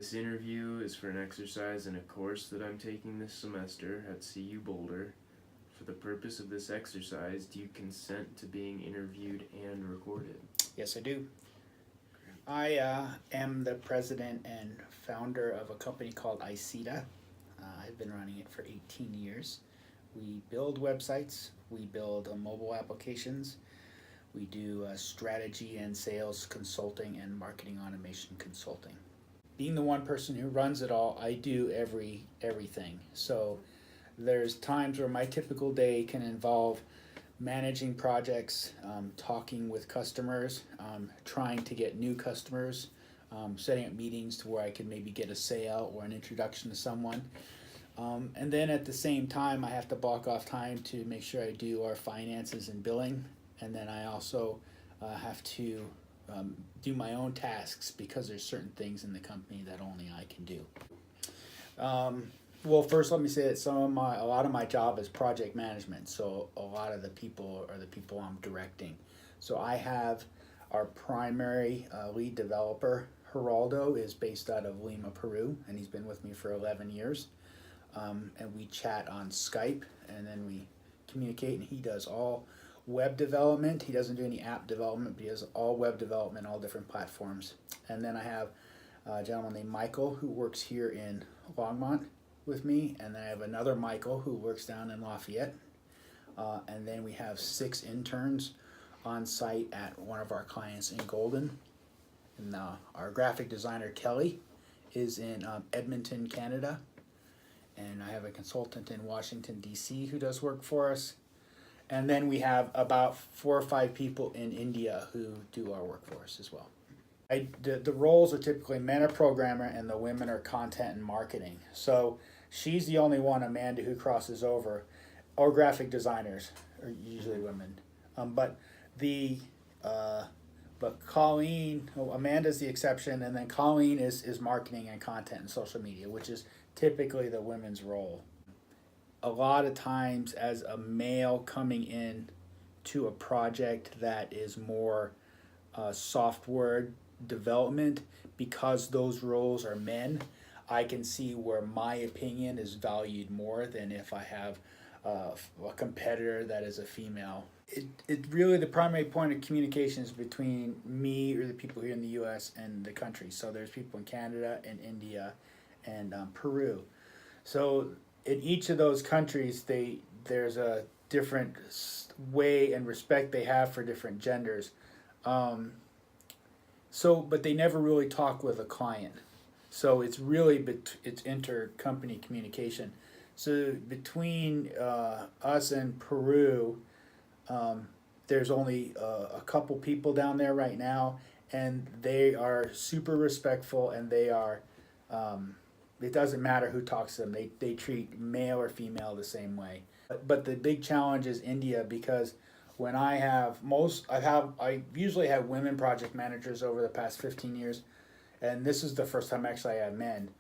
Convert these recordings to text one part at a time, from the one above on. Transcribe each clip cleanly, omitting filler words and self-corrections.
This interview is for an exercise in a course that I'm taking this semester at CU Boulder. For the purpose of this exercise, do you consent to being interviewed and recorded? Yes, I do. I am the president and founder of a company called ICETA. I've been running it for 18 years. We build websites, we build mobile applications, we do strategy and sales consulting and marketing automation consulting. Being the one person who runs it all, I do everything. So there's times where my typical day can involve managing projects, talking with customers, trying to get new customers, setting up meetings to where I can maybe get a sale or an introduction to someone. And then at the same time, I have to block off time to make sure I do our finances and billing. And then I also have to do my own tasks because there's certain things in the company that only I can do. Well, first let me say that a lot of my job is project management. So a lot of the people are the people I'm directing. So I have our primary lead developer, Geraldo, is based out of Lima, Peru, and he's been with me for 11 years. And we chat on Skype, and then we communicate, and he does all web development. He doesn't do any app development, but he does all web development, all different platforms. And then I have a gentleman named Michael who works here in Longmont with me, and then I have another Michael who works down in Lafayette. And then we have 6 interns on site at one of our clients in Golden. And our graphic designer, Kelly, is in Edmonton, Canada. And I have a consultant in Washington, D.C. who does work for us. And then we have about 4 or 5 people in India who do our work for us as well. The roles are typically men are programmer and the women are content and marketing. So she's the only one, Amanda, who crosses over. Or graphic designers are usually women. But Colleen, Amanda's the exception, and then Colleen is marketing and content and social media, which is typically the women's role. A lot of times as a male coming in to a project that is more software development, because those roles are men, I can see where my opinion is valued more than if I have a competitor that is a female. It really, the primary point of communication is between me or the people here in the US and the country. So there's people in Canada and India and Peru. So in each of those countries, there's a different way and respect they have for different genders. But they never really talk with a client. So it's really it's inter-company communication. So between us and Peru, there's only a couple people down there right now, and they are super respectful, and they are. It doesn't matter who talks to them. They treat male or female the same way. But the big challenge is India, because when I usually have women project managers over the past 15 years, and this is the first time actually I had men.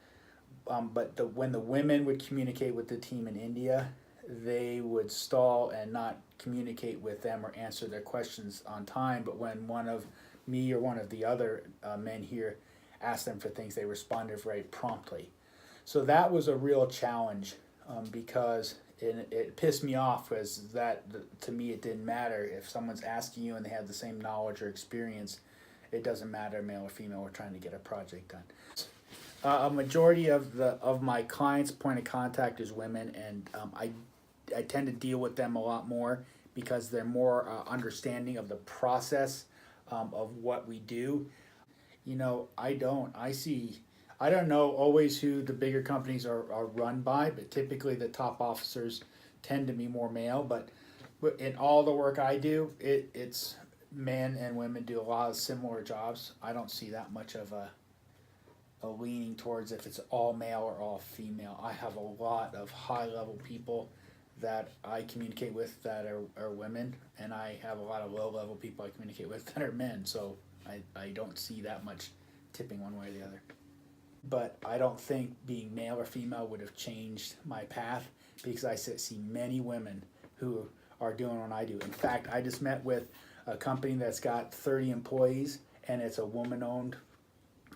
But when the women would communicate with the team in India, they would stall and not communicate with them or answer their questions on time. But when one of me or one of the other men here asked them for things, they responded very promptly. So that was a real challenge, because it pissed me off, because to me it didn't matter. If someone's asking you and they have the same knowledge or experience, it doesn't matter, male or female, we're trying to get a project done. A majority of my clients' point of contact is women, and I tend to deal with them a lot more because they're more understanding of the process of what we do. I don't know always who the bigger companies are run by, but typically the top officers tend to be more male. But in all the work I do, it's men and women do a lot of similar jobs. I don't see that much of a leaning towards if it's all male or all female. I have a lot of high-level people that I communicate with that are women, and I have a lot of low-level people I communicate with that are men, so I don't see that much tipping one way or the other. But I don't think being male or female would have changed my path, because I see many women who are doing what I do. In fact, I just met with a company that's got 30 employees, and it's a woman-owned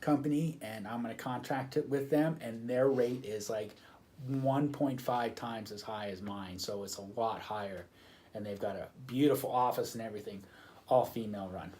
company, and I'm gonna contract it with them, and their rate is like 1.5 times as high as mine, so it's a lot higher. And they've got a beautiful office and everything, all female run.